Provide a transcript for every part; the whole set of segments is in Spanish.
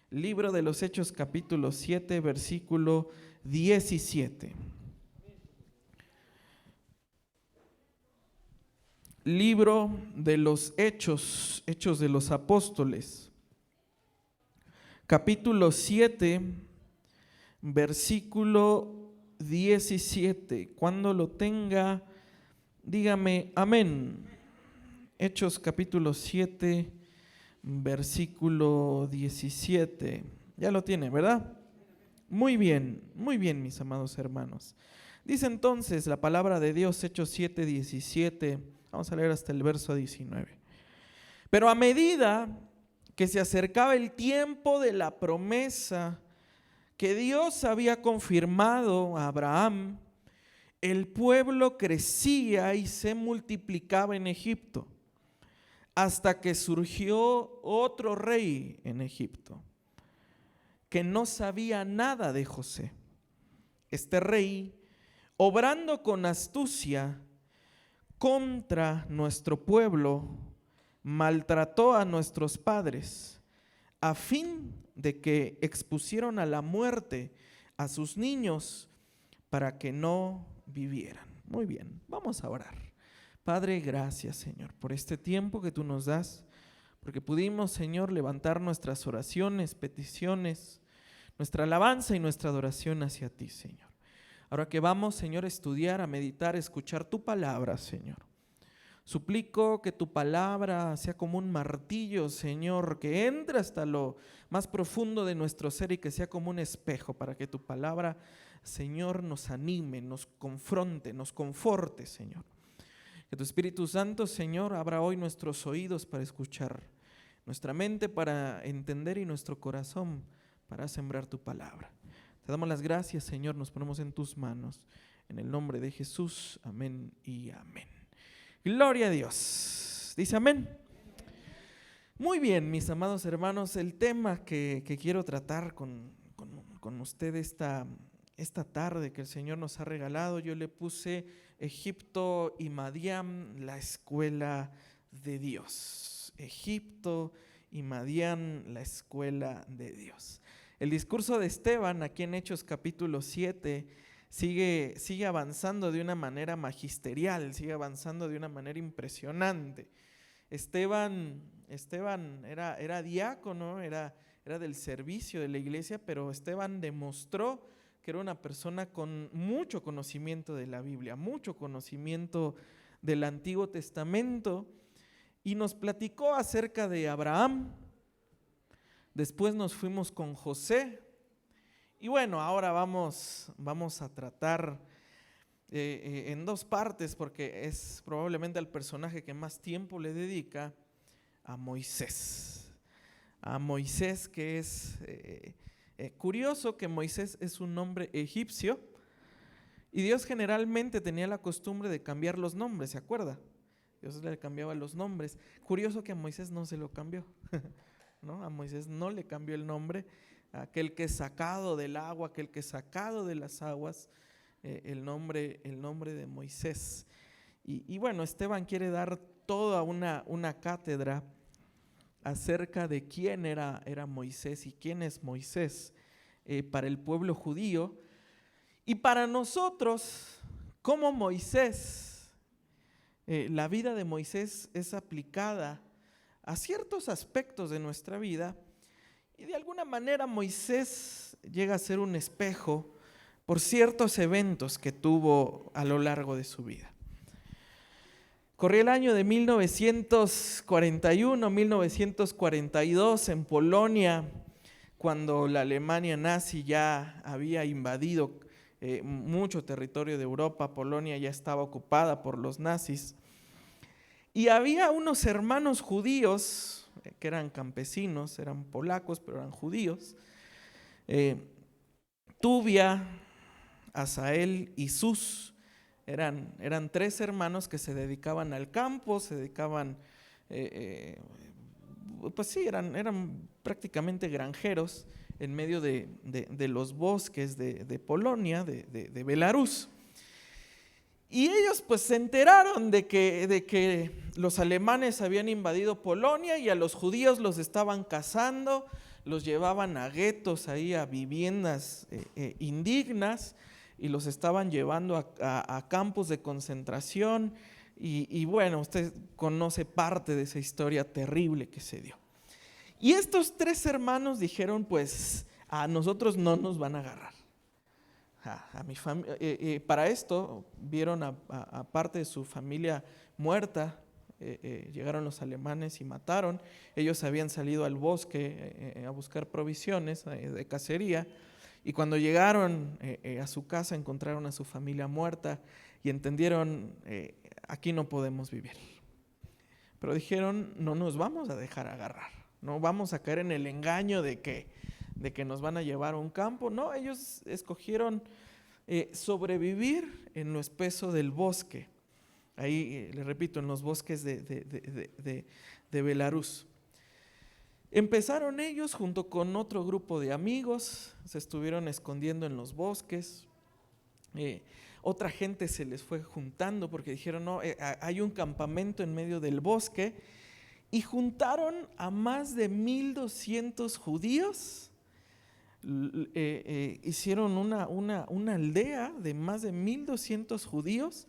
Libro de los Hechos, capítulo 7, versículo 17. Libro de los Hechos, Hechos de los Apóstoles, capítulo 7, versículo 17. Cuando lo tenga, dígame amén. Hechos capítulo 7, versículo 17. Ya lo tiene, ¿verdad? Muy bien, mis amados hermanos. Dice entonces la palabra de Dios, Hechos 7, 17. Vamos a leer hasta el verso 19. Pero a medida que se acercaba el tiempo de la promesa que Dios había confirmado a Abraham, el pueblo crecía y se multiplicaba en Egipto, hasta que surgió otro rey en Egipto, que no sabía nada de José. Este rey, obrando con astucia contra nuestro pueblo, maltrató a nuestros padres, a fin de que expusieron a la muerte a sus niños para que no vivieran. Muy bien, vamos a orar. Padre, gracias, Señor, por este tiempo que tú nos das, porque pudimos, Señor, levantar nuestras oraciones, peticiones, nuestra alabanza y nuestra adoración hacia ti, Señor. Ahora que vamos, Señor, a estudiar, a meditar, a escuchar tu palabra, Señor. Suplico que tu palabra sea como un martillo, Señor, que entre hasta lo más profundo de nuestro ser y que sea como un espejo para que tu palabra, Señor, nos anime, nos confronte, nos conforte, Señor. Que tu Espíritu Santo, Señor, abra hoy nuestros oídos para escuchar, nuestra mente para entender y nuestro corazón para sembrar tu palabra. Te damos las gracias, Señor, nos ponemos en tus manos. En el nombre de Jesús, amén y amén. Gloria a Dios. Dice amén. Muy bien, mis amados hermanos, el tema que quiero tratar con ustedes esta tarde que el Señor nos ha regalado, yo le puse Egipto y Madián, la escuela de Dios. Egipto y Madián, la escuela de Dios. El discurso de Esteban, aquí en Hechos capítulo 7, sigue avanzando de una manera magisterial, sigue avanzando de una manera impresionante. Esteban era diácono, era del servicio de la iglesia, pero Esteban demostró que era una persona con mucho conocimiento de la Biblia, mucho conocimiento del Antiguo Testamento, y nos platicó acerca de Abraham. Después nos fuimos con José, y bueno, ahora vamos a tratar en dos partes, porque es probablemente el personaje que más tiempo le dedica, a Moisés. A Moisés, que es curioso que Moisés es un nombre egipcio, y Dios generalmente tenía la costumbre de cambiar los nombres, ¿se acuerda? Dios le cambiaba los nombres. Curioso que a Moisés no se lo cambió. ¿No? A Moisés no le cambió el nombre, aquel que es sacado del agua, aquel que es sacado de las aguas, el nombre de Moisés. Y bueno, Esteban quiere dar toda una cátedra acerca de quién era Moisés y quién es Moisés para el pueblo judío y para nosotros, como Moisés, la vida de Moisés es aplicada a ciertos aspectos de nuestra vida, y de alguna manera Moisés llega a ser un espejo por ciertos eventos que tuvo a lo largo de su vida. Corría el año de 1941, 1942 en Polonia, cuando la Alemania nazi ya había invadido mucho territorio de Europa. Polonia ya estaba ocupada por los nazis. Y había unos hermanos judíos que eran campesinos, eran polacos, pero eran judíos. Tubia, Asael y Sus, eran tres hermanos que se dedicaban al campo, se dedicaban, pues sí, eran prácticamente granjeros en medio de los bosques de Polonia, de Belarus. Y ellos pues se enteraron de que los alemanes habían invadido Polonia y a los judíos los estaban cazando, los llevaban a guetos, ahí a viviendas indignas, y los estaban llevando a campos de concentración, y bueno, usted conoce parte de esa historia terrible que se dio. Y estos 3 hermanos dijeron, pues a nosotros no nos van a agarrar. A mi para esto vieron a parte de su familia muerta. Llegaron los alemanes y mataron. Ellos habían salido al bosque a buscar provisiones de cacería, y cuando llegaron a su casa encontraron a su familia muerta y entendieron, aquí no podemos vivir. Pero dijeron, no nos vamos a dejar agarrar, no vamos a caer en el engaño de que nos van a llevar a un campo. No, ellos escogieron sobrevivir en lo espeso del bosque. Ahí, les repito, en los bosques de Belarus. Empezaron ellos junto con otro grupo de amigos, se estuvieron escondiendo en los bosques. Otra gente se les fue juntando porque dijeron, no, hay un campamento en medio del bosque, y juntaron a más de 1,200 judíos. Hicieron una aldea de más de 1,200 judíos.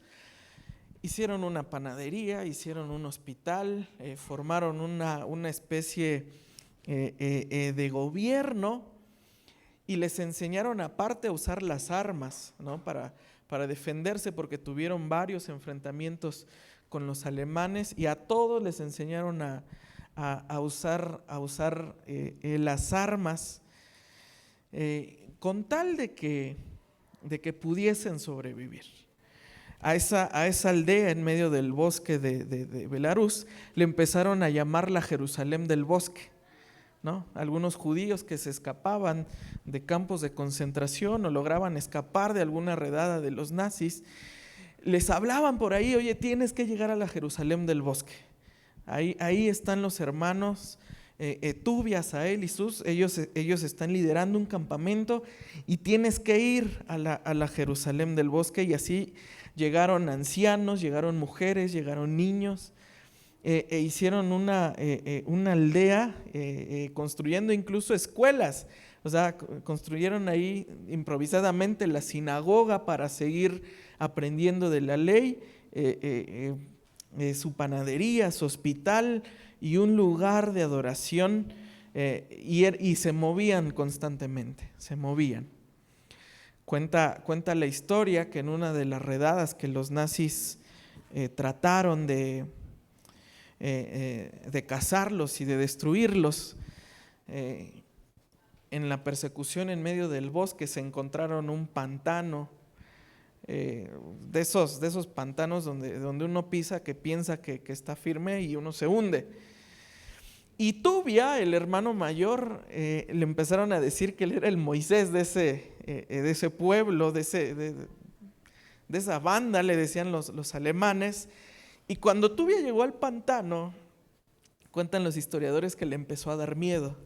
Hicieron una panadería, hicieron un hospital, formaron una especie de gobierno, y les enseñaron aparte a usar las armas, ¿no? para defenderse, porque tuvieron varios enfrentamientos con los alemanes, y a todos les enseñaron a usar las armas, con tal de que pudiesen sobrevivir. A esa aldea en medio del bosque de Belarus le empezaron a llamar la Jerusalén del bosque, ¿no? Algunos judíos que se escapaban de campos de concentración o lograban escapar de alguna redada de los nazis, les hablaban por ahí, oye, tienes que llegar a la Jerusalén del bosque. Ahí están los hermanos Tubia, Asael y Sus, ellos están liderando un campamento y tienes que ir a la Jerusalén del bosque. Y así llegaron ancianos, llegaron mujeres, llegaron niños, hicieron una aldea, construyendo incluso escuelas. O sea, construyeron ahí improvisadamente la sinagoga para seguir aprendiendo de la ley, su panadería, su hospital y un lugar de adoración, y se movían constantemente, se movían. Cuenta la historia que en una de las redadas que los nazis trataron de cazarlos y de destruirlos, en la persecución en medio del bosque se encontraron un pantano, de esos pantanos donde uno pisa que piensa que está firme y uno se hunde. Y Tubia, el hermano mayor, le empezaron a decir que él era el Moisés de ese pueblo, de esa banda, le decían los alemanes. Y cuando Tubia llegó al pantano, cuentan los historiadores que le empezó a dar miedo,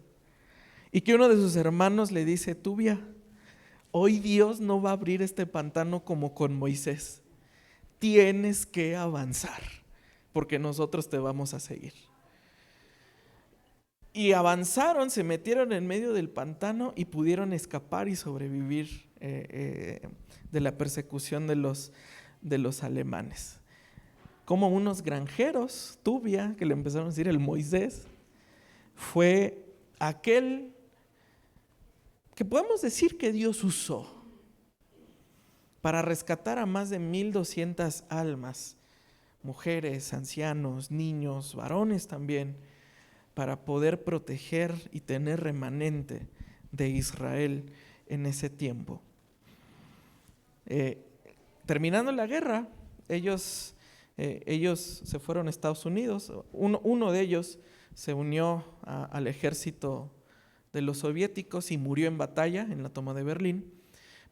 y que uno de sus hermanos le dice, Tubia, hoy Dios no va a abrir este pantano como con Moisés, tienes que avanzar, porque nosotros te vamos a seguir. Y avanzaron, se metieron en medio del pantano y pudieron escapar y sobrevivir de la persecución de los alemanes. Como unos granjeros, Tubia, que le empezaron a decir el Moisés, fue aquel que podemos decir que Dios usó para rescatar a más de 1,200 almas, mujeres, ancianos, niños, varones también, para poder proteger y tener remanente de Israel en ese tiempo. Terminando la guerra, ellos se fueron a Estados Unidos. Uno de ellos se unió al ejército de los soviéticos y murió en batalla en la toma de Berlín.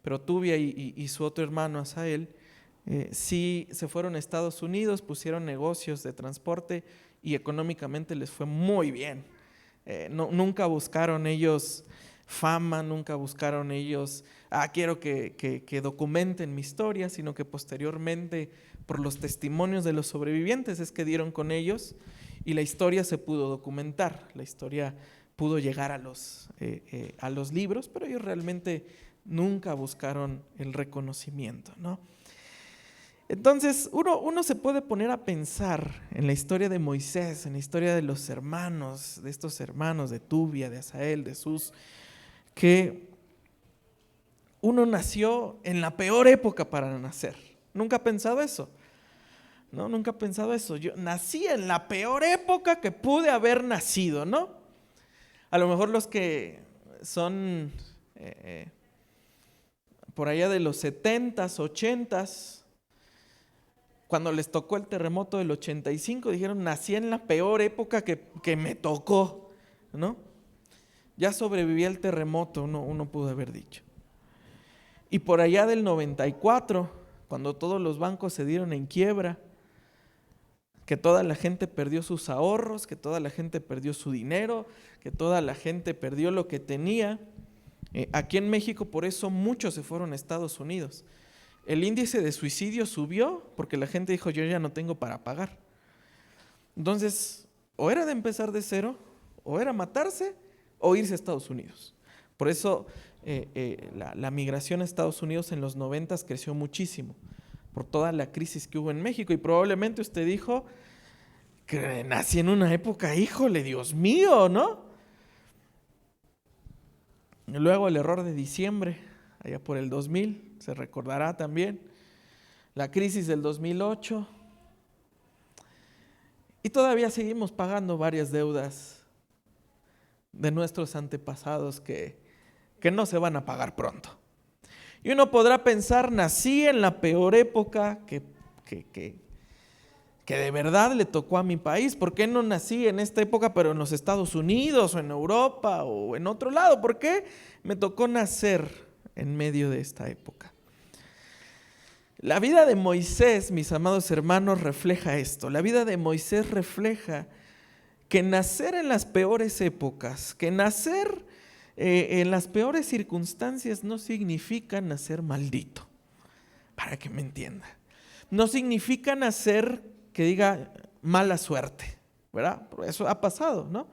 Pero Tubia y su otro hermano Asael sí se fueron a Estados Unidos, pusieron negocios de transporte y económicamente les fue muy bien. Nunca buscaron ellos fama, nunca buscaron ellos, quiero que documenten mi historia, sino que posteriormente, por los testimonios de los sobrevivientes, es que dieron con ellos y la historia se pudo documentar. La historia pudo llegar a los libros, pero ellos realmente nunca buscaron el reconocimiento, ¿no? Entonces uno se puede poner a pensar en la historia de Moisés, en la historia de los hermanos, de estos hermanos de Tubia, de Asael, de Sus, que uno nació en la peor época para nacer. ¿Nunca ha pensado eso? No, nunca he pensado eso. Yo nací en la peor época que pude haber nacido, ¿no? A lo mejor los que son por allá de los 70s, 80s, cuando les tocó el terremoto del 85, dijeron, nací en la peor época que me tocó, ¿no? Ya sobreviví al terremoto, uno pudo haber dicho. Y por allá del 94, cuando todos los bancos se dieron en quiebra, que toda la gente perdió sus ahorros, que toda la gente perdió su dinero, que toda la gente perdió lo que tenía. Aquí en México por eso muchos se fueron a Estados Unidos. El índice de suicidio subió porque la gente dijo, yo ya no tengo para pagar. Entonces, o era de empezar de cero, o era matarse, o irse a Estados Unidos. Por eso la migración a Estados Unidos en los 90s creció muchísimo, por toda la crisis que hubo en México. Y probablemente usted dijo que nací en una época, híjole, Dios mío, ¿no? Y luego el error de diciembre, allá por el 2000, se recordará también, la crisis del 2008. Y todavía seguimos pagando varias deudas de nuestros antepasados que no se van a pagar pronto. Y uno podrá pensar, nací en la peor época que de verdad le tocó a mi país. ¿Por qué no nací en esta época pero en los Estados Unidos o en Europa o en otro lado? ¿Por qué me tocó nacer en medio de esta época? La vida de Moisés, mis amados hermanos, refleja esto. La vida de Moisés refleja que nacer en las peores épocas, que nacer en las peores circunstancias no significa nacer maldito, para que me entienda. No significa nacer que diga mala suerte, ¿verdad? Eso ha pasado, ¿no?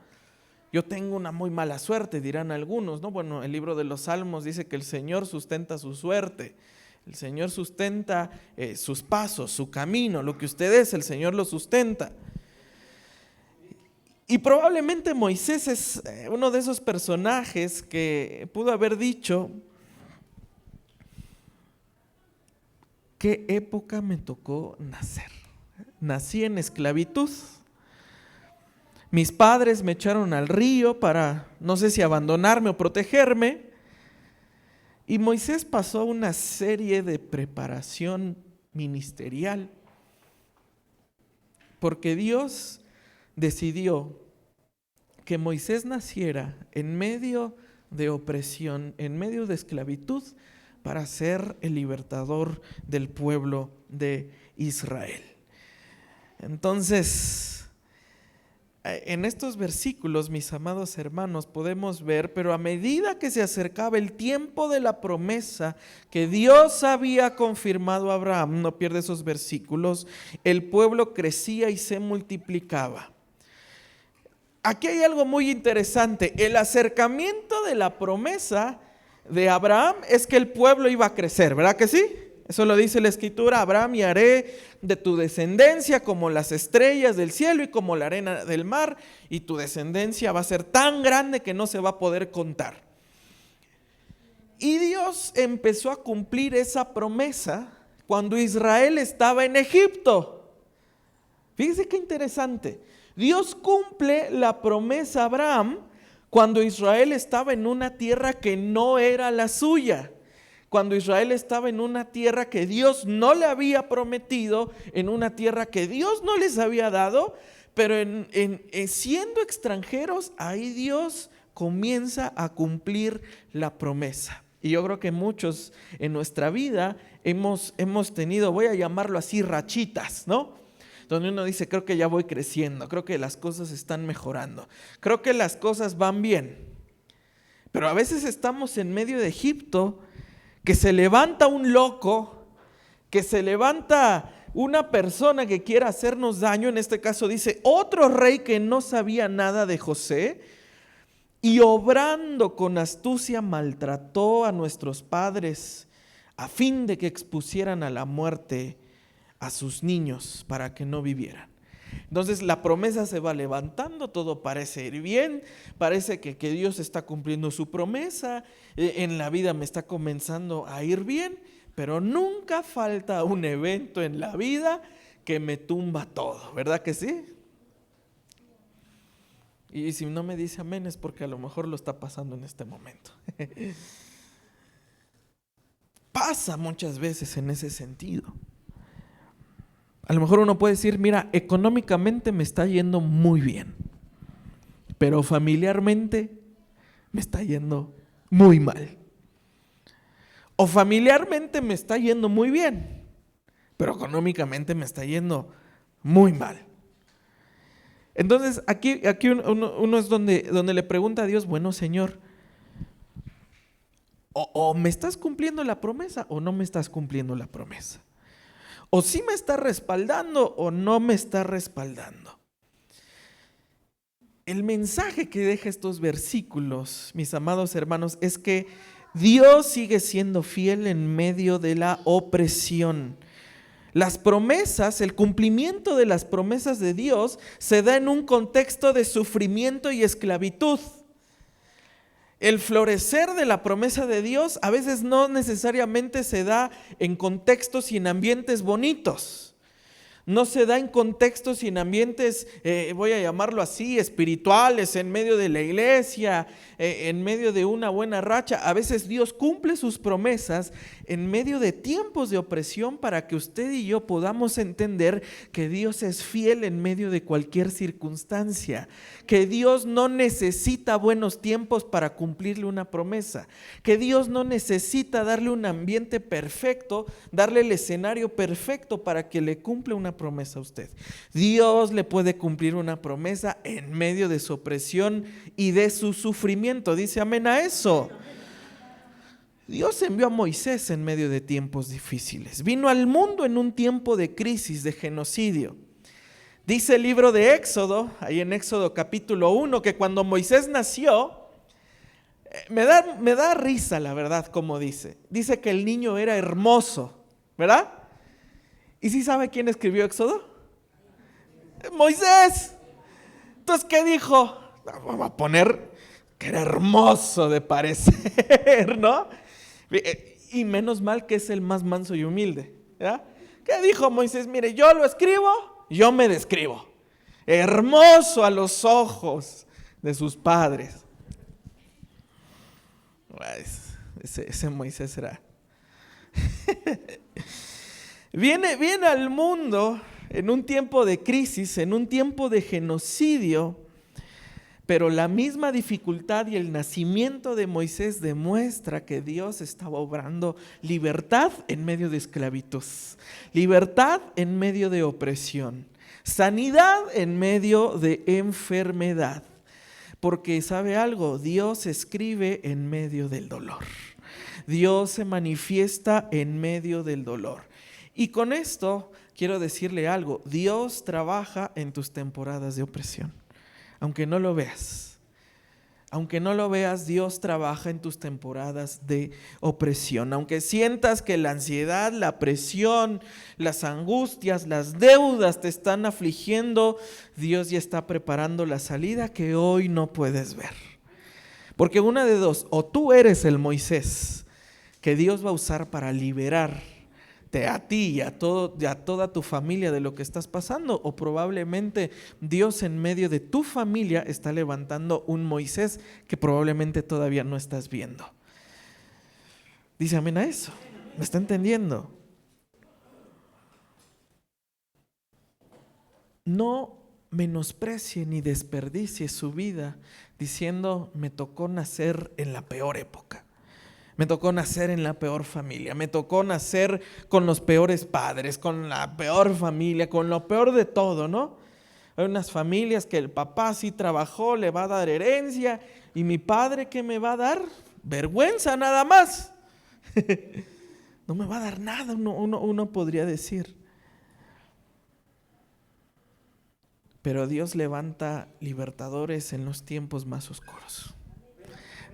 Yo tengo una muy mala suerte, dirán algunos, ¿no? Bueno, el libro de los Salmos dice que el Señor sustenta su suerte, el Señor sustenta sus pasos, su camino, lo que usted es, el Señor lo sustenta. Y probablemente Moisés es uno de esos personajes que pudo haber dicho, ¿qué época me tocó nacer? Nací en esclavitud. Mis padres me echaron al río para, no sé si abandonarme o protegerme. Y Moisés pasó una serie de preparación ministerial, porque Dios decidió que Moisés naciera en medio de opresión, en medio de esclavitud, para ser el libertador del pueblo de Israel. Entonces, en estos versículos, mis amados hermanos, podemos ver, pero a medida que se acercaba el tiempo de la promesa que Dios había confirmado a Abraham, no pierde esos versículos, el pueblo crecía y se multiplicaba. Aquí hay algo muy interesante. El acercamiento de la promesa de Abraham es que el pueblo iba a crecer, ¿verdad que sí? Eso lo dice la Escritura: Abraham, y haré de tu descendencia como las estrellas del cielo y como la arena del mar, y tu descendencia va a ser tan grande que no se va a poder contar. Y Dios empezó a cumplir esa promesa cuando Israel estaba en Egipto. Fíjense qué interesante. Dios cumple la promesa a Abraham cuando Israel estaba en una tierra que no era la suya. Cuando Israel estaba en una tierra que Dios no le había prometido, en una tierra que Dios no les había dado, pero siendo extranjeros, ahí Dios comienza a cumplir la promesa. Y yo creo que muchos en nuestra vida hemos tenido, voy a llamarlo así, rachitas, ¿no? Donde uno dice, creo que ya voy creciendo, creo que las cosas están mejorando, creo que las cosas van bien. Pero a veces estamos en medio de Egipto, que se levanta un loco, que se levanta una persona que quiera hacernos daño. En este caso dice otro rey que no sabía nada de José, y obrando con astucia maltrató a nuestros padres a fin de que expusieran a la muerte a sus niños para que no vivieran. Entonces la promesa se va levantando, todo parece ir bien, parece que Dios está cumpliendo su promesa, en la vida me está comenzando a ir bien, pero nunca falta un evento en la vida que me tumba todo, ¿verdad que sí? Y si no me dice amén es porque a lo mejor lo está pasando en este momento. Pasa muchas veces en ese sentido. A lo mejor uno puede decir, mira, económicamente me está yendo muy bien, pero familiarmente me está yendo muy mal. O familiarmente me está yendo muy bien, pero económicamente me está yendo muy mal. Entonces aquí uno es donde le pregunta a Dios, bueno, Señor, o me estás cumpliendo la promesa o no me estás cumpliendo la promesa. O sí me está respaldando o no me está respaldando. El mensaje que deja estos versículos, mis amados hermanos, es que Dios sigue siendo fiel en medio de la opresión. Las promesas, el cumplimiento de las promesas de Dios se da en un contexto de sufrimiento y esclavitud. El florecer de la promesa de Dios a veces no necesariamente se da en contextos y en ambientes bonitos. No se da en contextos y en ambientes, voy a llamarlo así, espirituales, en medio de la iglesia, en medio de una buena racha. A veces Dios cumple sus promesas en medio de tiempos de opresión para que usted y yo podamos entender que Dios es fiel en medio de cualquier circunstancia, que Dios no necesita buenos tiempos para cumplirle una promesa, que Dios no necesita darle un ambiente perfecto, darle el escenario perfecto para que le cumpla una promesa a usted. Dios le puede cumplir una promesa en medio de su opresión y de su sufrimiento. Dice amén a eso. Dios envió a Moisés en medio de tiempos difíciles. Vino al mundo en un tiempo de crisis, de genocidio. Dice el libro de Éxodo, ahí en Éxodo capítulo 1, que cuando Moisés nació, me da risa la verdad como dice. Dice que el niño era hermoso, ¿verdad? ¿Y sí sabe quién escribió Éxodo? Moisés. Entonces, ¿qué dijo? Vamos a poner que era hermoso de parecer, ¿no? Y menos mal que es el más manso y humilde, ¿verdad? ¿Qué dijo Moisés? Mire, yo lo escribo, yo me describo. Hermoso a los ojos de sus padres. Ese Moisés era. Viene al mundo en un tiempo de crisis, en un tiempo de genocidio, pero la misma dificultad y el nacimiento de Moisés demuestra que Dios estaba obrando libertad en medio de esclavitud, libertad en medio de opresión, sanidad en medio de enfermedad. Porque ¿sabe algo? Dios escribe en medio del dolor. Dios se manifiesta en medio del dolor. Y con esto quiero decirle algo. Dios trabaja en tus temporadas de opresión. Aunque no lo veas. Aunque no lo veas, Dios trabaja en tus temporadas de opresión. Aunque sientas que la ansiedad, la presión, las angustias, las deudas te están afligiendo, Dios ya está preparando la salida que hoy no puedes ver. Porque una de dos, o tú eres el Moisés que Dios va a usar para liberarte a ti y a toda tu familia de lo que estás pasando, o probablemente Dios en medio de tu familia está levantando un Moisés que probablemente todavía no estás viendo. Dice amén a eso. ¿Me está entendiendo? No menosprecie ni desperdicie su vida diciendo me tocó nacer en la peor época. Me tocó nacer en la peor familia, me tocó nacer con los peores padres, con la peor familia, con lo peor de todo, ¿no? Hay unas familias que el papá sí trabajó, le va a dar herencia, y mi padre, ¿qué me va a dar? Vergüenza nada más. No me va a dar nada, uno podría decir. Pero Dios levanta libertadores en los tiempos más oscuros.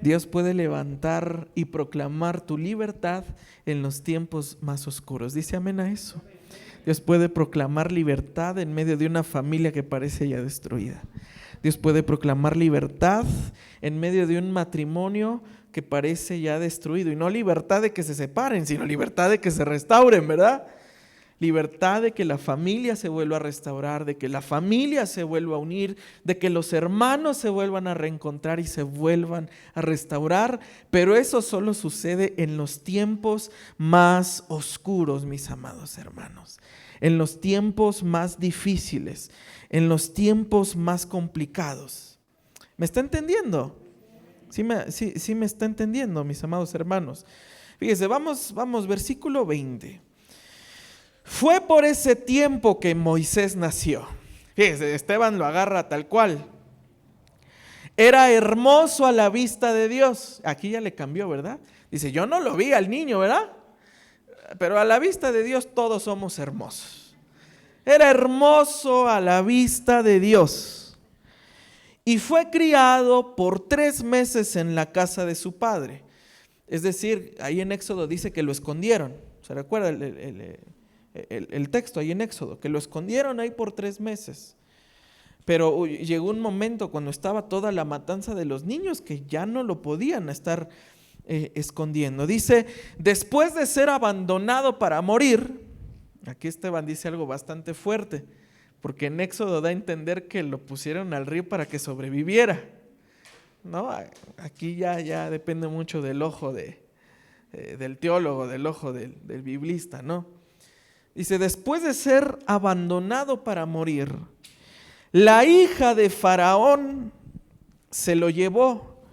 Dios puede levantar y proclamar tu libertad en los tiempos más oscuros. Dice amén a eso. Dios puede proclamar libertad en medio de una familia que parece ya destruida. Dios puede proclamar libertad en medio de un matrimonio que parece ya destruido. Y no libertad de que se separen, sino libertad de que se restauren, ¿verdad? Libertad de que la familia se vuelva a restaurar, de que la familia se vuelva a unir, de que los hermanos se vuelvan a reencontrar y se vuelvan a restaurar. Pero eso solo sucede en los tiempos más oscuros, mis amados hermanos. En los tiempos más difíciles, en los tiempos más complicados. ¿Me está entendiendo? Sí me está entendiendo, mis amados hermanos. Fíjese, vamos, versículo 20. Fue por ese tiempo que Moisés nació. Fíjese, Esteban lo agarra tal cual. Era hermoso a la vista de Dios. Aquí ya le cambió, ¿verdad? Dice, yo no lo vi al niño, ¿verdad? Pero a la vista de Dios todos somos hermosos. Era hermoso a la vista de Dios. Y fue criado por 3 meses en la casa de su padre. Es decir, ahí en Éxodo dice que lo escondieron. ¿Se recuerda el texto ahí en Éxodo? Que lo escondieron ahí por 3 meses. Pero llegó un momento cuando estaba toda la matanza de los niños que ya no lo podían estar escondiendo. Dice, después de ser abandonado para morir, aquí Esteban dice algo bastante fuerte, porque en Éxodo da a entender que lo pusieron al río para que sobreviviera, ¿no? Aquí ya depende mucho del ojo del teólogo, del ojo del biblista, ¿no? Dice, después de ser abandonado para morir, la hija de Faraón se lo llevó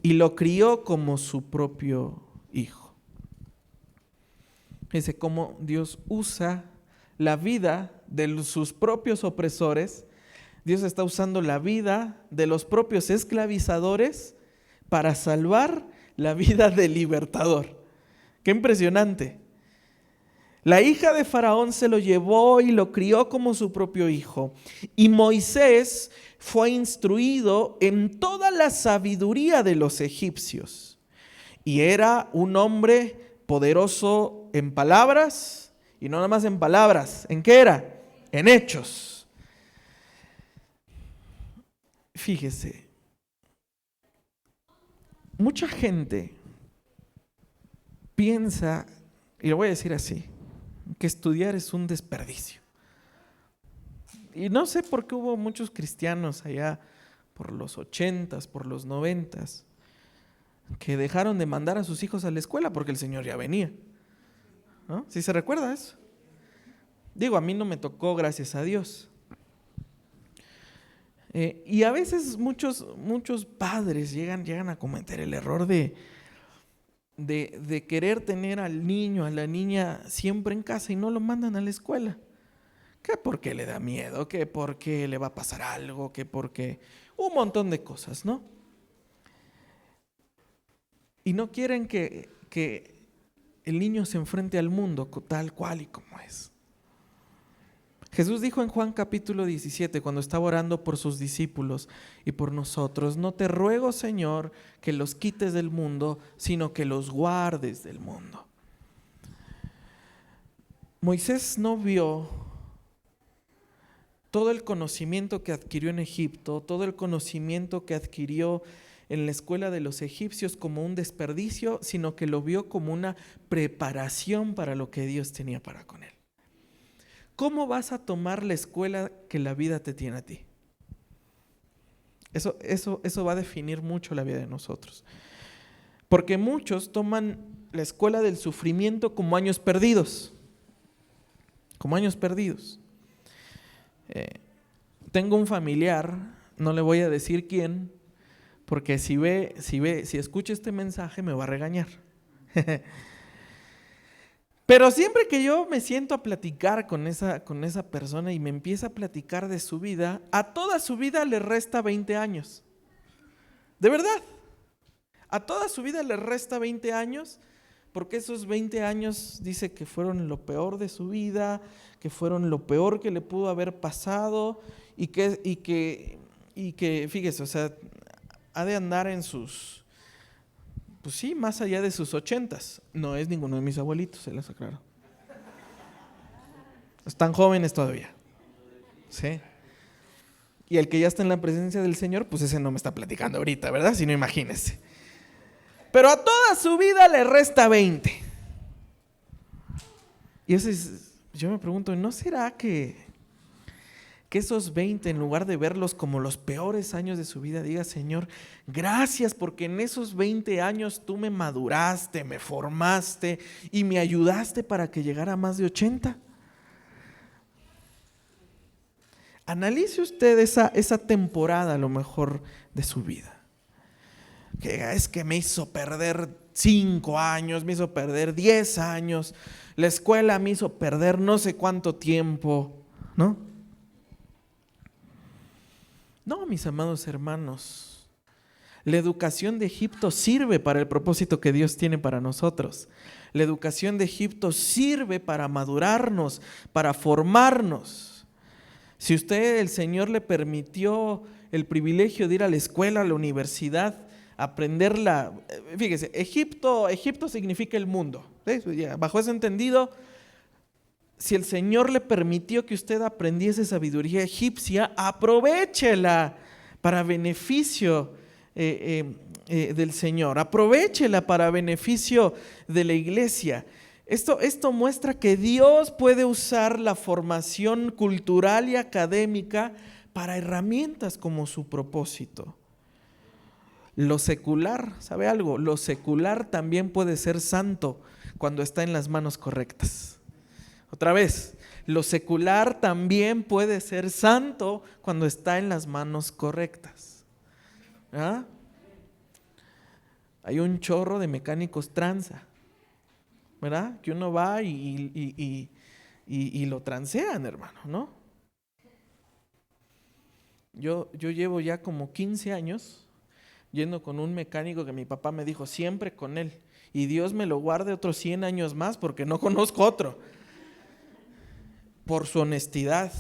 y lo crió como su propio hijo. Dice cómo Dios usa la vida de sus propios opresores. Dios está usando la vida de los propios esclavizadores para salvar la vida del libertador. ¡Qué impresionante! La hija de Faraón se lo llevó y lo crió como su propio hijo. Y Moisés fue instruido en toda la sabiduría de los egipcios. Y era un hombre poderoso en palabras, y no nada más en palabras. ¿En qué era? En hechos. Fíjese, mucha gente piensa, y lo voy a decir así, que estudiar es un desperdicio. Y no sé por qué hubo muchos cristianos allá por los 80s, por los 90s, que dejaron de mandar a sus hijos a la escuela porque el Señor ya venía, ¿no? ¿Sí se recuerda eso? Digo, a mí no me tocó, gracias a Dios. Y a veces muchos padres llegan a cometer el error de querer tener al niño, a la niña siempre en casa y no lo mandan a la escuela. Que porque le da miedo, que porque le va a pasar algo, que porque un montón de cosas, ¿no? Y no quieren que el niño se enfrente al mundo tal cual y como es. Jesús dijo en Juan capítulo 17, cuando estaba orando por sus discípulos y por nosotros, no te ruego, Señor, que los quites del mundo, sino que los guardes del mundo. Moisés no vio todo el conocimiento que adquirió en Egipto, todo el conocimiento que adquirió en la escuela de los egipcios como un desperdicio, sino que lo vio como una preparación para lo que Dios tenía para con él. ¿Cómo vas a tomar la escuela que la vida te tiene a ti? Eso va a definir mucho la vida de nosotros. Porque muchos toman la escuela del sufrimiento como años perdidos. Como años perdidos. Tengo un familiar, no le voy a decir quién, porque si escucha este mensaje me va a regañar. Pero siempre que yo me siento a platicar con esa persona y me empieza a platicar de su vida, a toda su vida le resta 20 años. De verdad. A toda su vida le resta 20 años, porque esos 20 años dice que fueron lo peor de su vida, que fueron lo peor que le pudo haber pasado y que fíjese, o sea, ha de andar en sus Pues sí, más allá de sus 80s. No es ninguno de mis abuelitos, se las aclaro. Están jóvenes todavía. Sí. Y el que ya está en la presencia del Señor, pues ese no me está platicando ahorita, ¿verdad? Si no, imagínense. Pero a toda su vida le resta 20. Y yo me pregunto, ¿no será que esos 20, en lugar de verlos como los peores años de su vida, diga: Señor, gracias porque en esos 20 años tú me maduraste, me formaste y me ayudaste para que llegara a más de 80? Analice usted esa temporada a lo mejor de su vida. Que es que me hizo perder 5 años, me hizo perder 10 años, la escuela me hizo perder no sé cuánto tiempo, ¿no? No, mis amados hermanos, la educación de Egipto sirve para el propósito que Dios tiene para nosotros. La educación de Egipto sirve para madurarnos, para formarnos. Si usted, el Señor le permitió el privilegio de ir a la escuela, a la universidad, aprenderla, fíjese, Egipto significa el mundo, ¿sí? Bajo ese entendido, si el Señor le permitió que usted aprendiese sabiduría egipcia, aprovéchela para beneficio del Señor, aprovéchela para beneficio de la iglesia. Esto muestra que Dios puede usar la formación cultural y académica para herramientas como su propósito. Lo secular, ¿sabe algo? Lo secular también puede ser santo cuando está en las manos correctas. Otra vez, lo secular también puede ser santo cuando está en las manos correctas. ¿Ah? Hay un chorro de mecánicos tranza, ¿verdad? Que uno va y lo transean, hermano, ¿no? Yo llevo ya como 15 años yendo con un mecánico que mi papá me dijo siempre con él. Y Dios me lo guarde otros 100 años más porque no conozco otro. Por su honestidad,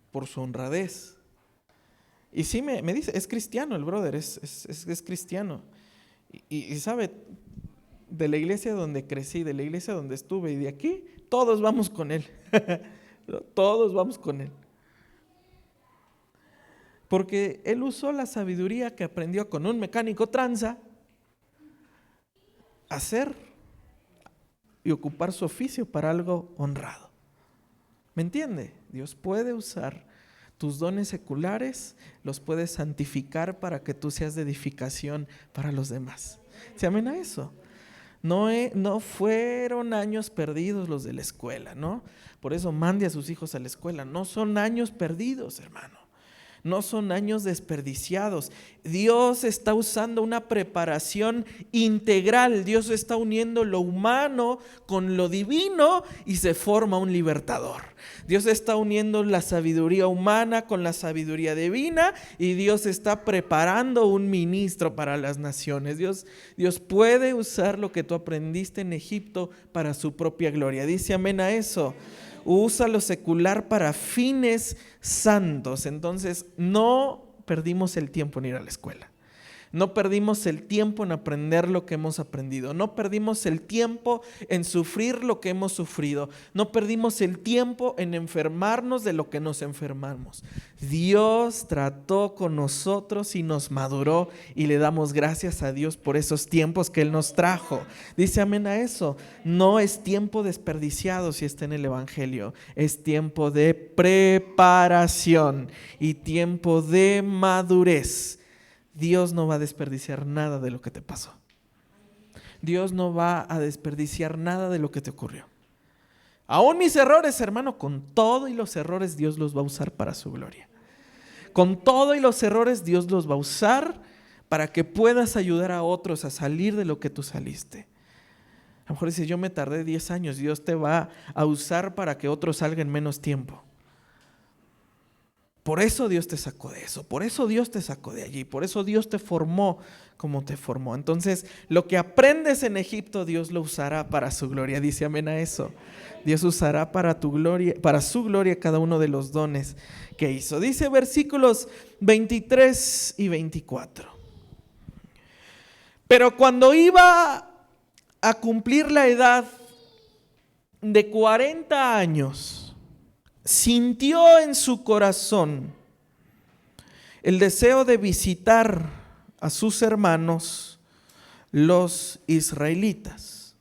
por su honradez. Y sí me dice, es cristiano el brother, es cristiano. Y sabe, de la iglesia donde crecí, de la iglesia donde estuve y de aquí, todos vamos con él. Todos vamos con él. Porque él usó la sabiduría que aprendió con un mecánico tranza a hacer y ocupar su oficio para algo honrado. ¿Me entiende? Dios puede usar tus dones seculares, los puede santificar para que tú seas de edificación para los demás. ¿Se amén a eso? No fueron años perdidos los de la escuela, ¿no? Por eso mande a sus hijos a la escuela. No son años perdidos, hermano. No son años desperdiciados. Dios está usando una preparación integral. Dios está uniendo lo humano con lo divino y se forma un libertador. Dios está uniendo la sabiduría humana con la sabiduría divina y Dios está preparando un ministro para las naciones. Dios puede usar lo que tú aprendiste en Egipto para su propia gloria. Dice amén a eso. Usa lo secular para fines santos. Entonces no perdimos el tiempo en ir a la escuela. No perdimos el tiempo en aprender lo que hemos aprendido. No perdimos el tiempo en sufrir lo que hemos sufrido. No perdimos el tiempo en enfermarnos de lo que nos enfermamos. Dios trató con nosotros y nos maduró y le damos gracias a Dios por esos tiempos que Él nos trajo. Dice amén a eso. No es tiempo desperdiciado si está en el Evangelio. Es tiempo de preparación y tiempo de madurez. Dios no va a desperdiciar nada de lo que te pasó. Dios no va a desperdiciar nada de lo que te ocurrió. Aún mis errores, hermano, con todo y los errores Dios los va a usar para su gloria. Con todo y los errores Dios los va a usar para que puedas ayudar a otros a salir de lo que tú saliste. A lo mejor dices, yo me tardé 10 años, Dios te va a usar para que otros salgan en menos tiempo. Por eso Dios te sacó de eso, por eso Dios te sacó de allí, por eso Dios te formó como te formó. Entonces, lo que aprendes en Egipto, Dios lo usará para su gloria. Dice amén a eso. Dios usará para tu gloria, para su gloria cada uno de los dones que hizo. Dice versículos 23 y 24. Pero cuando iba a cumplir la edad de 40 años, sintió en su corazón el deseo de visitar a sus hermanos, los israelitas.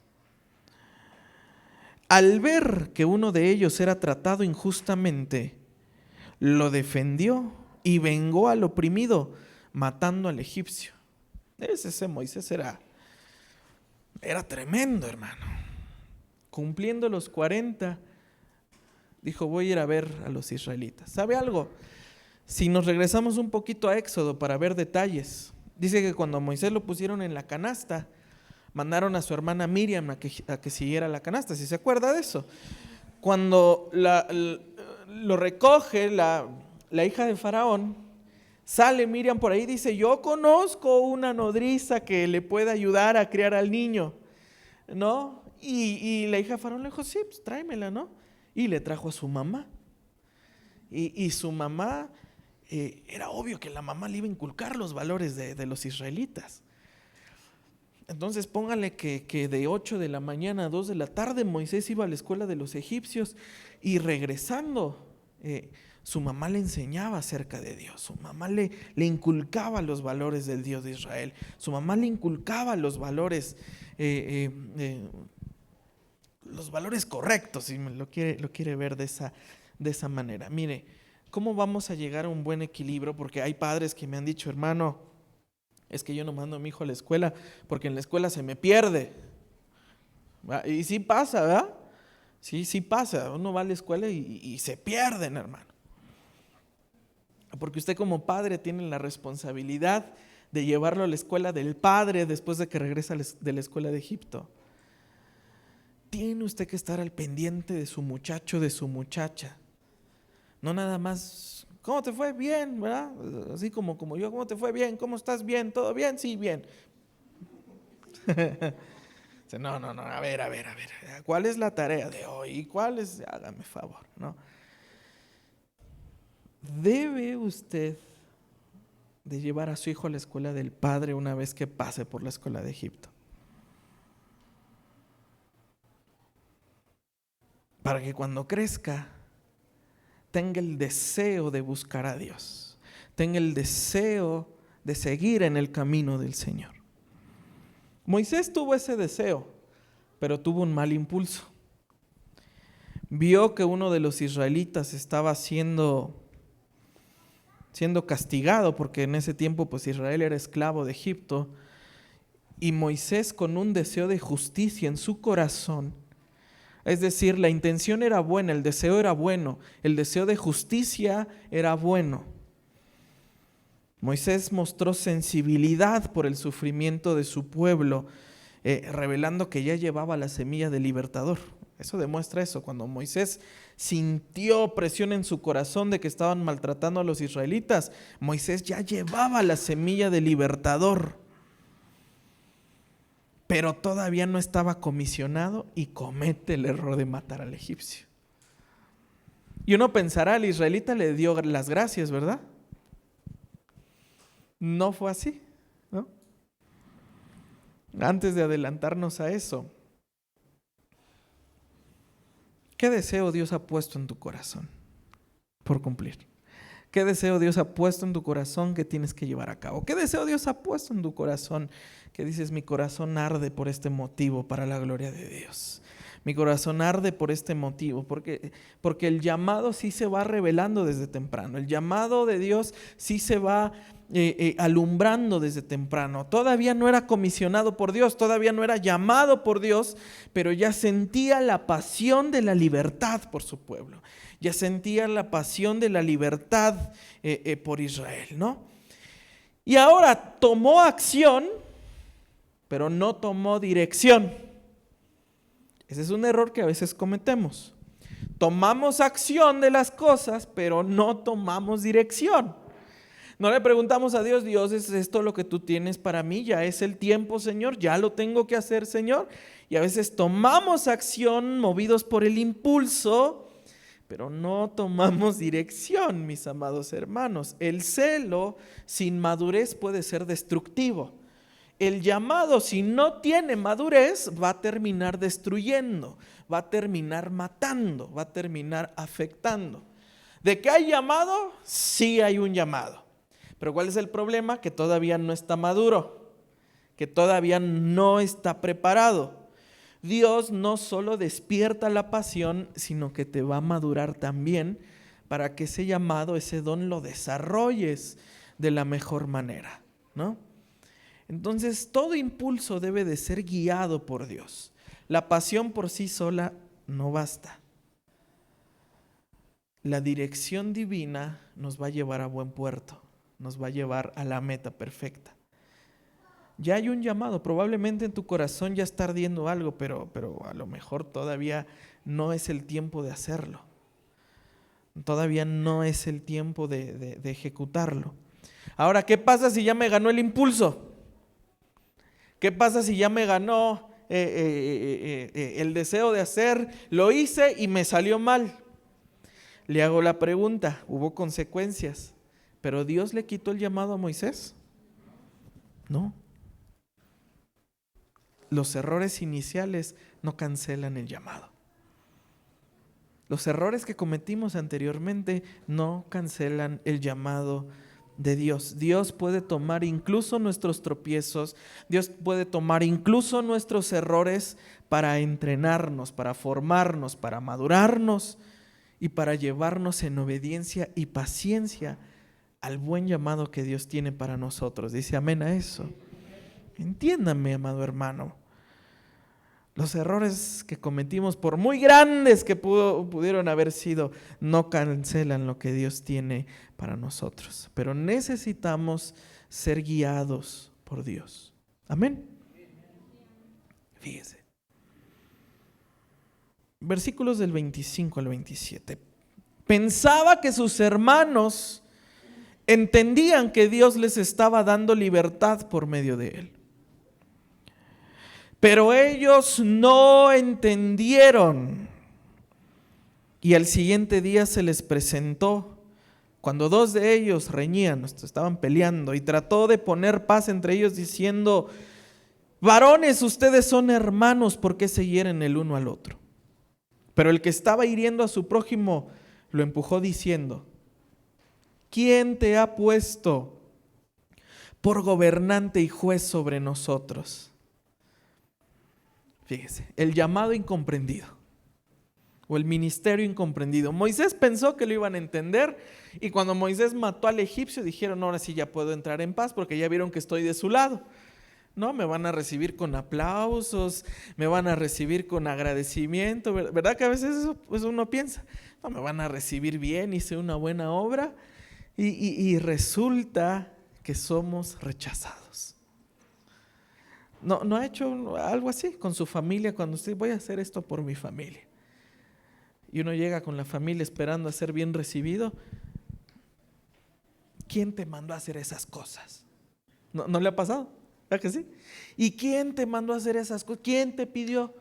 Al ver que uno de ellos era tratado injustamente, lo defendió y vengó al oprimido, matando al egipcio. Ese Moisés era tremendo, hermano. Cumpliendo los 40, dijo, voy a ir a ver a los israelitas. ¿Sabe algo? Si nos regresamos un poquito a Éxodo para ver detalles, dice que cuando a Moisés lo pusieron en la canasta, mandaron a su hermana Miriam a que siguiera la canasta, ¿si se acuerda de eso? Cuando lo recoge la hija de Faraón, sale Miriam por ahí y dice, yo conozco una nodriza que le puede ayudar a criar al niño, ¿no? Y la hija de Faraón le dijo, sí, pues tráemela, ¿no? Y le trajo a su mamá. Y su mamá, era obvio que la mamá le iba a inculcar los valores de los israelitas. Entonces póngale que de 8 de la mañana a 2 de la tarde Moisés iba a la escuela de los egipcios y regresando, su mamá le enseñaba acerca de Dios, su mamá le inculcaba los valores del Dios de Israel, su mamá le inculcaba los valores correctos, si lo quiere ver de esa manera. Mire, ¿cómo vamos a llegar a un buen equilibrio? Porque hay padres que me han dicho, hermano, es que yo no mando a mi hijo a la escuela porque en la escuela se me pierde. Y sí pasa, ¿verdad? Sí pasa. Uno va a la escuela y se pierden, hermano. Porque usted como padre tiene la responsabilidad de llevarlo a la escuela del padre después de que regresa de la escuela de Egipto. Tiene usted que estar al pendiente de su muchacho, de su muchacha. No nada más, ¿cómo te fue? Bien, ¿verdad? Así como yo, ¿cómo te fue? Bien, ¿cómo estás? Bien, ¿todo bien? Sí, bien. No, a ver. ¿Cuál es la tarea de hoy? ¿Cuál es? Hágame favor, ¿no? Debe usted de llevar a su hijo a la escuela del padre una vez que pase por la escuela de Egipto. Para que cuando crezca tenga el deseo de buscar a Dios, tenga el deseo de seguir en el camino del Señor. Moisés tuvo ese deseo, pero tuvo un mal impulso. Vio que uno de los israelitas estaba siendo castigado, porque en ese tiempo pues Israel era esclavo de Egipto, y Moisés, con un deseo de justicia en su corazón, es decir, la intención era buena, el deseo era bueno, el deseo de justicia era bueno. Moisés mostró sensibilidad por el sufrimiento de su pueblo, revelando que ya llevaba la semilla del libertador. Eso demuestra eso, cuando Moisés sintió presión en su corazón de que estaban maltratando a los israelitas, Moisés ya llevaba la semilla del libertador. Pero todavía no estaba comisionado y comete el error de matar al egipcio. Y uno pensará, el israelita le dio las gracias, ¿verdad? No fue así, ¿no? Antes de adelantarnos a eso, ¿qué deseo Dios ha puesto en tu corazón por cumplir? ¿Qué deseo Dios ha puesto en tu corazón que tienes que llevar a cabo? ¿Qué deseo Dios ha puesto en tu corazón que dices, mi corazón arde por este motivo para la gloria de Dios? Mi corazón arde por este motivo, porque el llamado sí se va revelando desde temprano. El llamado de Dios sí se va alumbrando desde temprano. Todavía no era comisionado por Dios, todavía no era llamado por Dios, pero ya sentía la pasión de la libertad por su pueblo. Ya sentía la pasión de la libertad por Israel, ¿no? Y ahora tomó acción, pero no tomó dirección. Ese es un error que a veces cometemos. Tomamos acción de las cosas, pero no tomamos dirección. No le preguntamos a Dios, Dios, ¿es esto lo que tú tienes para mí? ¿Ya es el tiempo, Señor? ¿Ya lo tengo que hacer, Señor? Y a veces tomamos acción movidos por el impulso, pero no tomamos dirección, mis amados hermanos. El celo sin madurez puede ser destructivo. el llamado, si no tiene madurez, va a terminar destruyendo, va a terminar matando, va a terminar afectando. ¿De qué hay llamado? Sí hay un llamado. Pero ¿cuál es el problema? Que todavía no está maduro, que todavía no está preparado. Dios no solo despierta la pasión, sino que te va a madurar también para que ese llamado, ese don lo desarrolles de la mejor manera, ¿no? Entonces, todo impulso debe de ser guiado por Dios. La pasión por sí sola no basta. La dirección divina nos va a llevar a buen puerto, nos va a llevar a la meta perfecta. Ya hay un llamado, probablemente en tu corazón ya está ardiendo algo, pero a lo mejor todavía no es el tiempo de hacerlo. Todavía no es el tiempo de ejecutarlo. Ahora, ¿qué pasa si ya me ganó el impulso? ¿Qué pasa si ya me ganó el deseo de hacer? Lo hice y me salió mal. Le hago la pregunta, hubo consecuencias, pero ¿Dios le quitó el llamado a Moisés? No. Los errores iniciales no cancelan el llamado. Los errores que cometimos anteriormente no cancelan el llamado de Dios. Dios puede tomar incluso nuestros tropiezos, Dios puede tomar incluso nuestros errores para entrenarnos, para formarnos, para madurarnos y para llevarnos en obediencia y paciencia al buen llamado que Dios tiene para nosotros. Dice amén a eso. Entiéndame, amado hermano. Los errores que cometimos, por muy grandes que pudieron haber sido, no cancelan lo que Dios tiene para nosotros. Pero necesitamos ser guiados por Dios. Amén. Fíjese. Versículos del 25 al 27. Pensaba que sus hermanos entendían que Dios les estaba dando libertad por medio de él. Pero ellos no entendieron. Y al siguiente día se les presentó, cuando dos de ellos reñían, estaban peleando, y trató de poner paz entre ellos diciendo: varones, ustedes son hermanos, ¿por qué se hieren el uno al otro? Pero el que estaba hiriendo a su prójimo lo empujó diciendo: ¿quién te ha puesto por gobernante y juez sobre nosotros? Fíjese, el llamado incomprendido o el ministerio incomprendido. Moisés pensó que lo iban a entender, y cuando Moisés mató al egipcio dijeron: ahora sí ya puedo entrar en paz porque ya vieron que estoy de su lado. No, me van a recibir con aplausos, me van a recibir con agradecimiento. ¿Verdad que a veces eso pues uno piensa? No, me van a recibir bien, hice una buena obra, y resulta que somos rechazados. ¿No ha hecho algo así con su familia cuando usted: voy a hacer esto por mi familia? Y uno llega con la familia esperando a ser bien recibido. ¿Quién te mandó a hacer esas cosas? ¿No le ha pasado? ¿Verdad que sí? ¿Y quién te mandó a hacer esas cosas? ¿Quién te pidió?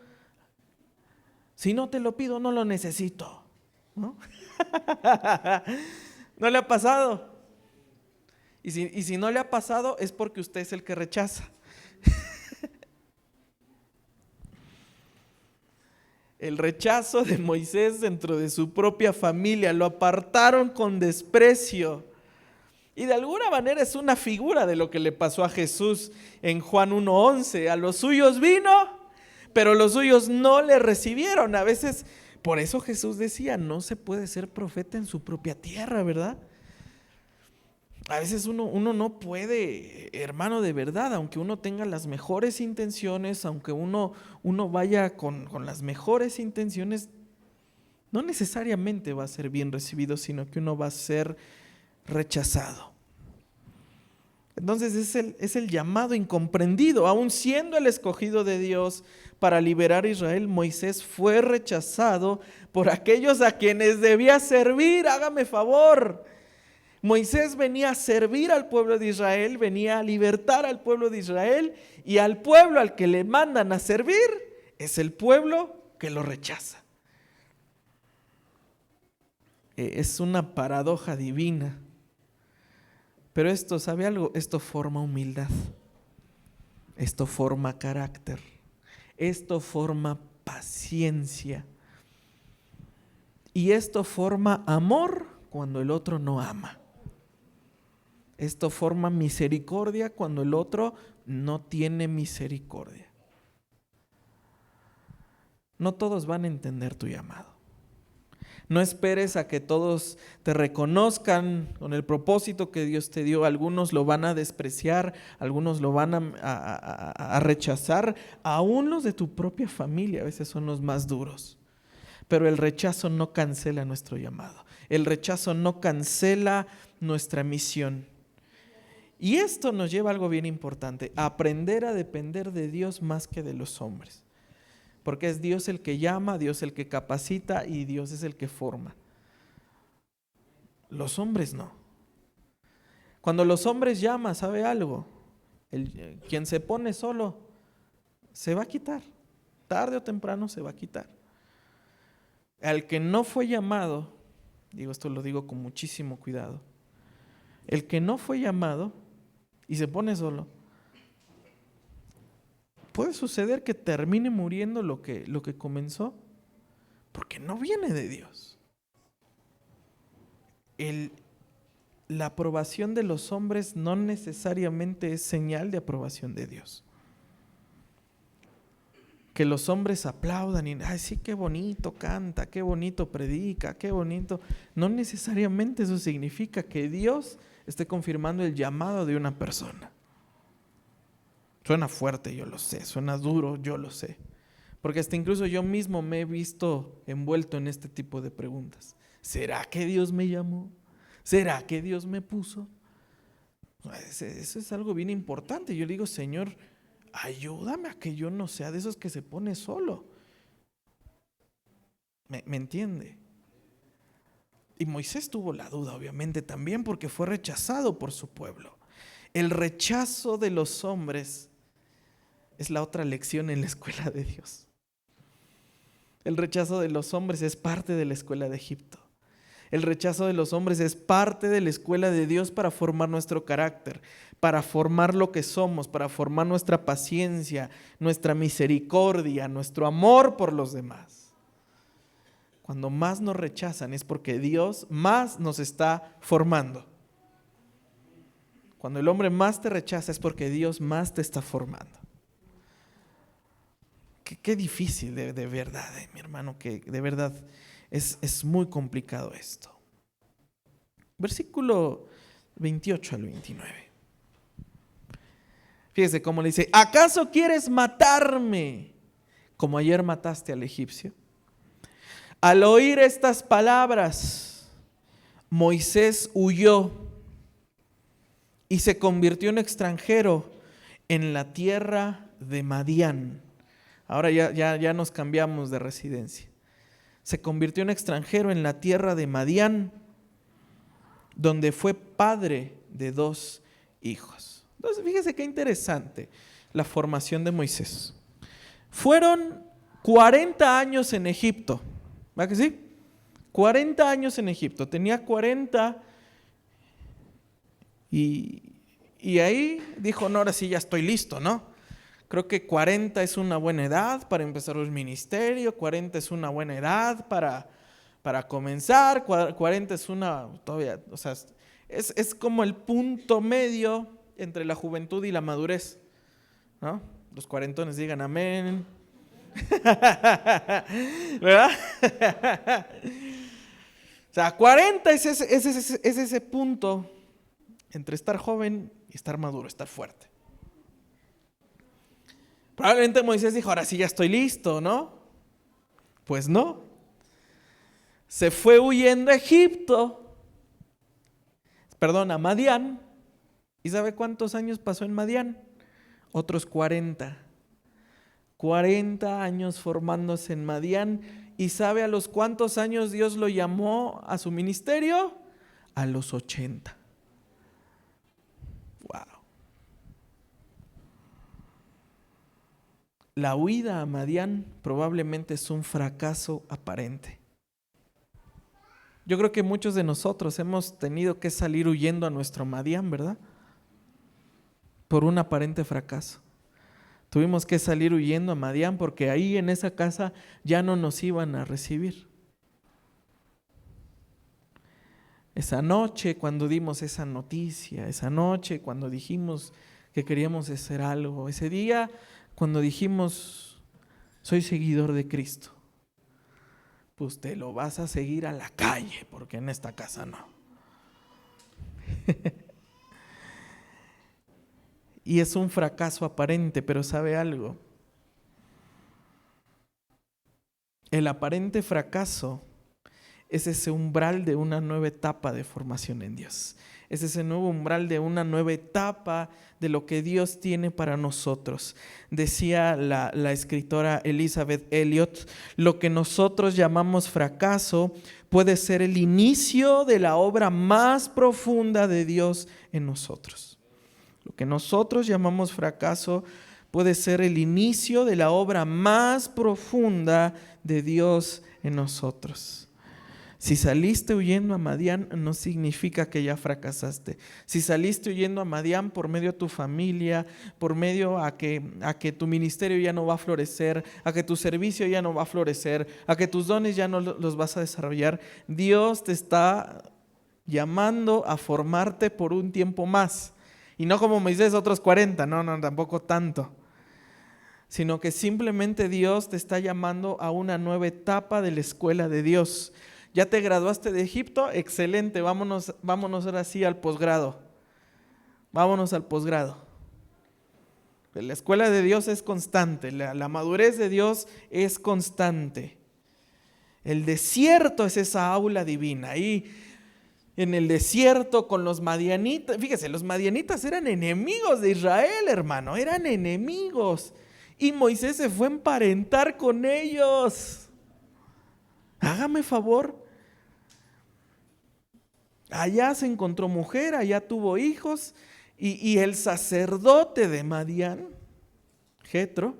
Si no te lo pido, no lo necesito, ¿no? ¿No le ha pasado? Y si no le ha pasado, es porque usted es el que rechaza. El rechazo de Moisés dentro de su propia familia, lo apartaron con desprecio. Y de alguna manera es una figura de lo que le pasó a Jesús en Juan 1:11. A los suyos vino, pero los suyos no le recibieron. A veces, por eso Jesús decía: no se puede ser profeta en su propia tierra, ¿verdad? A veces uno no puede, hermano, de verdad, aunque uno tenga las mejores intenciones, aunque uno vaya con las mejores intenciones, no necesariamente va a ser bien recibido, sino que uno va a ser rechazado. Entonces es el llamado incomprendido. Aun siendo el escogido de Dios para liberar a Israel, Moisés fue rechazado por aquellos a quienes debía servir. Hágame favor. Moisés venía a servir al pueblo de Israel, venía a libertar al pueblo de Israel, y al pueblo al que le mandan a servir es el pueblo que lo rechaza. Es una paradoja divina. Pero esto, ¿sabe algo? Esto forma humildad. Esto forma carácter. Esto forma paciencia. Y esto forma amor cuando el otro no ama. Esto forma misericordia cuando el otro no tiene misericordia. No todos van a entender tu llamado. No esperes a que todos te reconozcan con el propósito que Dios te dio. Algunos lo van a despreciar, algunos lo van a rechazar. Aún los de tu propia familia a veces son los más duros. Pero el rechazo no cancela nuestro llamado. El rechazo no cancela nuestra misión. Y esto nos lleva a algo bien importante: aprender a depender de Dios más que de los hombres. Porque es Dios el que llama, Dios el que capacita y Dios es el que forma. Los hombres no. Cuando los hombres llaman, ¿sabe algo? Quien se pone solo se va a quitar. Tarde o temprano se va a quitar. Al que no fue llamado, esto lo digo con muchísimo cuidado, el que no fue llamado y se pone solo, puede suceder que termine muriendo lo que comenzó, porque no viene de Dios. La aprobación de los hombres no necesariamente es señal de aprobación de Dios. Que los hombres aplaudan y, ay, sí, qué bonito canta, qué bonito predica, qué bonito. No necesariamente eso significa que Dios esté confirmando el llamado de una persona. Suena fuerte, yo lo sé, suena duro, yo lo sé. Porque hasta incluso yo mismo me he visto envuelto en este tipo de preguntas. ¿Será que Dios me llamó? ¿Será que Dios me puso? Eso es algo bien importante. Yo le digo, Señor, ayúdame a que yo no sea de esos que se pone solo. ¿Me entiende? Y Moisés tuvo la duda, obviamente, también porque fue rechazado por su pueblo. El rechazo de los hombres es la otra lección en la escuela de Dios. El rechazo de los hombres es parte de la escuela de Egipto. El rechazo de los hombres es parte de la escuela de Dios para formar nuestro carácter, para formar lo que somos, para formar nuestra paciencia, nuestra misericordia, nuestro amor por los demás. Cuando más nos rechazan es porque Dios más nos está formando. Cuando el hombre más te rechaza es porque Dios más te está formando. Qué difícil de verdad, mi hermano, que de verdad es muy complicado esto. Versículo 28 al 29. Fíjese cómo le dice: ¿acaso quieres matarme como ayer mataste al egipcio? Al oír estas palabras, Moisés huyó y se convirtió en extranjero en la tierra de Madián. Ahora ya nos cambiamos de residencia. Se convirtió en extranjero en la tierra de Madián, donde fue padre de 2 hijos. Entonces, fíjese qué interesante la formación de Moisés. Fueron 40 años en Egipto, ¿verdad que sí? 40 años en Egipto. Tenía 40 y ahí dijo, no, ahora sí ya estoy listo, ¿no? Creo que 40 es una buena edad para empezar un ministerio, 40 es una buena edad para comenzar, 40 es todavía, o sea, es como el punto medio entre la juventud y la madurez, ¿no? Los cuarentones digan amén. ¿Verdad? O sea, 40 es ese punto entre estar joven y estar maduro, estar fuerte. Probablemente Moisés dijo, ahora sí ya estoy listo, ¿no? Pues no. Se fue huyendo a Egipto, a Madián. ¿Y sabe cuántos años pasó en Madián? Otros 40. 40 años formándose en Madián. ¿Y sabe a los cuántos años Dios lo llamó a su ministerio? A los 80. Wow. La huida a Madián probablemente es un fracaso aparente. Yo creo que muchos de nosotros hemos tenido que salir huyendo a nuestro Madián, ¿verdad? Por un aparente fracaso. Tuvimos que salir huyendo a Madián porque ahí en esa casa ya no nos iban a recibir. Esa noche cuando dimos esa noticia, esa noche cuando dijimos que queríamos hacer algo, ese día cuando dijimos soy seguidor de Cristo, pues te lo vas a seguir a la calle porque en esta casa no. Y es un fracaso aparente, pero ¿sabe algo? El aparente fracaso es ese umbral de una nueva etapa de formación en Dios. Es ese nuevo umbral de una nueva etapa de lo que Dios tiene para nosotros. Decía la escritora Elizabeth Elliot, lo que nosotros llamamos fracaso puede ser el inicio de la obra más profunda de Dios en nosotros. Lo que nosotros llamamos fracaso puede ser el inicio de la obra más profunda de Dios en nosotros. Si saliste huyendo a Madián, no significa que ya fracasaste. Si saliste huyendo a Madián por medio de tu familia, por medio a que tu ministerio ya no va a florecer, a que tu servicio ya no va a florecer, a que tus dones ya no los vas a desarrollar, Dios te está llamando a formarte por un tiempo más. Y no como Moisés, otros 40, no, tampoco tanto. Sino que simplemente Dios te está llamando a una nueva etapa de la escuela de Dios. ¿Ya te graduaste de Egipto? Excelente, vámonos ahora sí al posgrado. Vámonos al posgrado. La escuela de Dios es constante, la madurez de Dios es constante. El desierto es esa aula divina. Ahí en el desierto con los madianitas, fíjese, los madianitas eran enemigos de Israel, hermano, eran enemigos. Y Moisés se fue a emparentar con ellos. Hágame favor. Allá se encontró mujer, allá tuvo hijos, y el sacerdote de Madián, Jetro,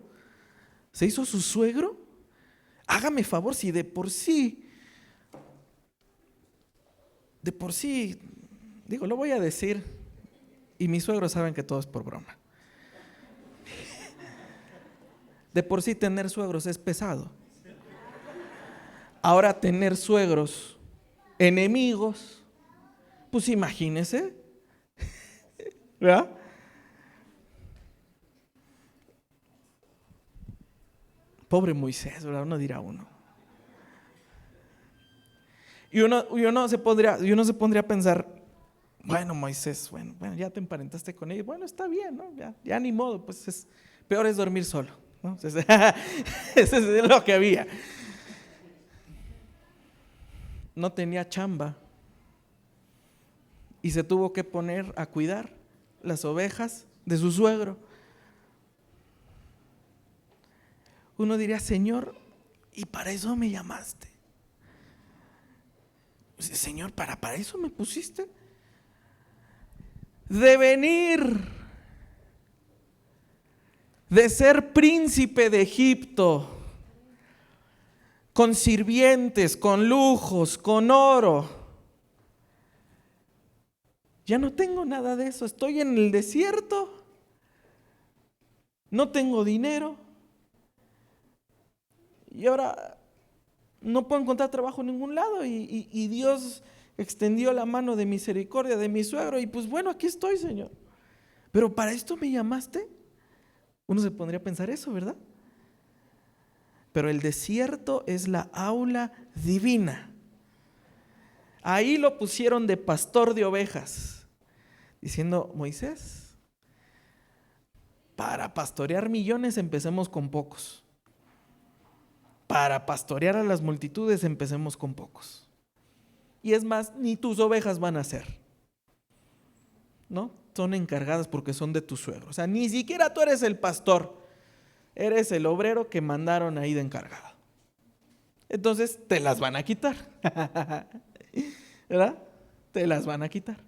se hizo su suegro. Hágame favor, si de por sí, digo, lo voy a decir, y mis suegros saben que todo es por broma. De por sí tener suegros es pesado. Ahora tener suegros enemigos, pues imagínese, ¿verdad? Pobre Moisés, ¿verdad? Uno dirá uno. Y uno se pondría a pensar, bueno, Moisés, bueno, ya te emparentaste con ellos, bueno, está bien, ¿no? Ya ni modo, pues peor es dormir solo, ¿no? Eso es lo que había. No tenía chamba y se tuvo que poner a cuidar las ovejas de su suegro. Uno diría, Señor, ¿y para eso me llamaste? Señor, ¿para eso me pusiste? De venir, de ser príncipe de Egipto, con sirvientes, con lujos, con oro. Ya no tengo nada de eso, estoy en el desierto, no tengo dinero y ahora no puedo encontrar trabajo en ningún lado y Dios extendió la mano de misericordia de mi suegro y pues bueno, aquí estoy, Señor. Pero ¿para esto me llamaste? Uno se pondría a pensar eso, ¿verdad? Pero el desierto es la aula divina. Ahí lo pusieron de pastor de ovejas, diciendo, Moisés, para pastorear millones empecemos con pocos. Para pastorear a las multitudes empecemos con pocos. Y es más, ni tus ovejas van a ser, ¿no? Son encargadas porque son de tu suegro. O sea, ni siquiera tú eres el pastor. Eres el obrero que mandaron ahí de encargado. Entonces te las van a quitar. ¿Verdad? Te las van a quitar.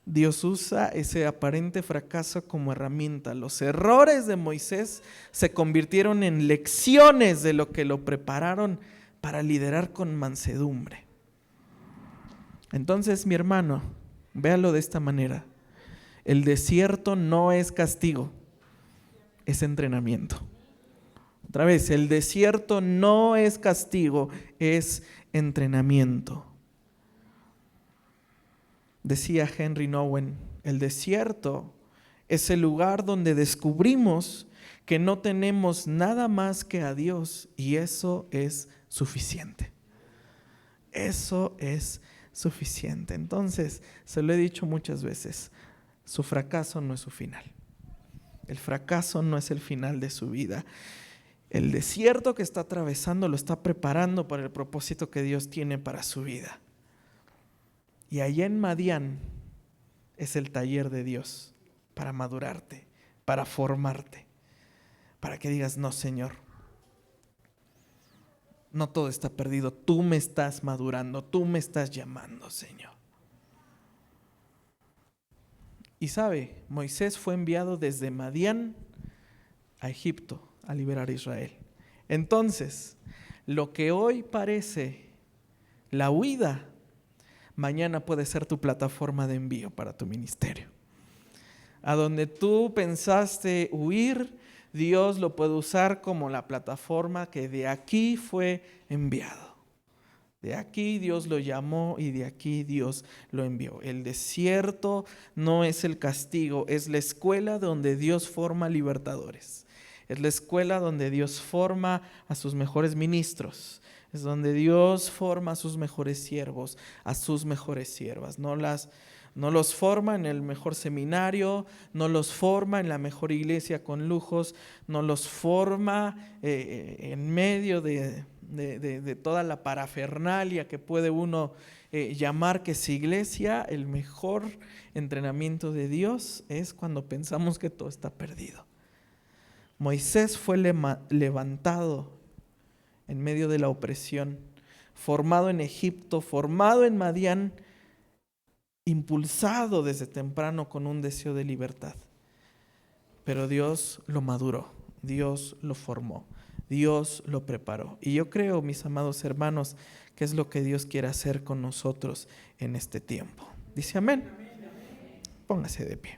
Dios usa ese aparente fracaso como herramienta. Los errores de Moisés se convirtieron en lecciones de lo que lo prepararon para liderar con mansedumbre. Entonces, mi hermano, véalo de esta manera. El desierto no es castigo, es entrenamiento. Otra vez, el desierto no es castigo, es entrenamiento. Decía Henry Nouwen, el desierto es el lugar donde descubrimos que no tenemos nada más que a Dios y eso es suficiente. Eso es suficiente. Entonces, se lo he dicho muchas veces, su fracaso no es su final. El fracaso no es el final de su vida. El desierto que está atravesando lo está preparando para el propósito que Dios tiene para su vida. Y allá en Madián es el taller de Dios para madurarte, para formarte, para que digas, no, Señor, no todo está perdido, tú me estás madurando, tú me estás llamando, Señor. Y sabe, Moisés fue enviado desde Madián a Egipto a liberar a Israel. Entonces, lo que hoy parece la huida, mañana puede ser tu plataforma de envío para tu ministerio. A donde tú pensaste huir, Dios lo puede usar como la plataforma que de aquí fue enviado. De aquí Dios lo llamó y de aquí Dios lo envió. El desierto no es el castigo, es la escuela donde Dios forma libertadores. Es la escuela donde Dios forma a sus mejores ministros. Es donde Dios forma a sus mejores siervos, a sus mejores siervas. No los forma en el mejor seminario, no los forma en la mejor iglesia con lujos, no los forma en medio de toda la parafernalia que puede uno llamar que es iglesia. El mejor entrenamiento de Dios es cuando pensamos que todo está perdido. Moisés fue levantado en medio de la opresión, formado en Egipto, formado en Madián, impulsado desde temprano con un deseo de libertad. Pero Dios lo maduró, Dios lo formó, Dios lo preparó. Y yo creo, mis amados hermanos, que es lo que Dios quiere hacer con nosotros en este tiempo. Dice amén. Póngase de pie.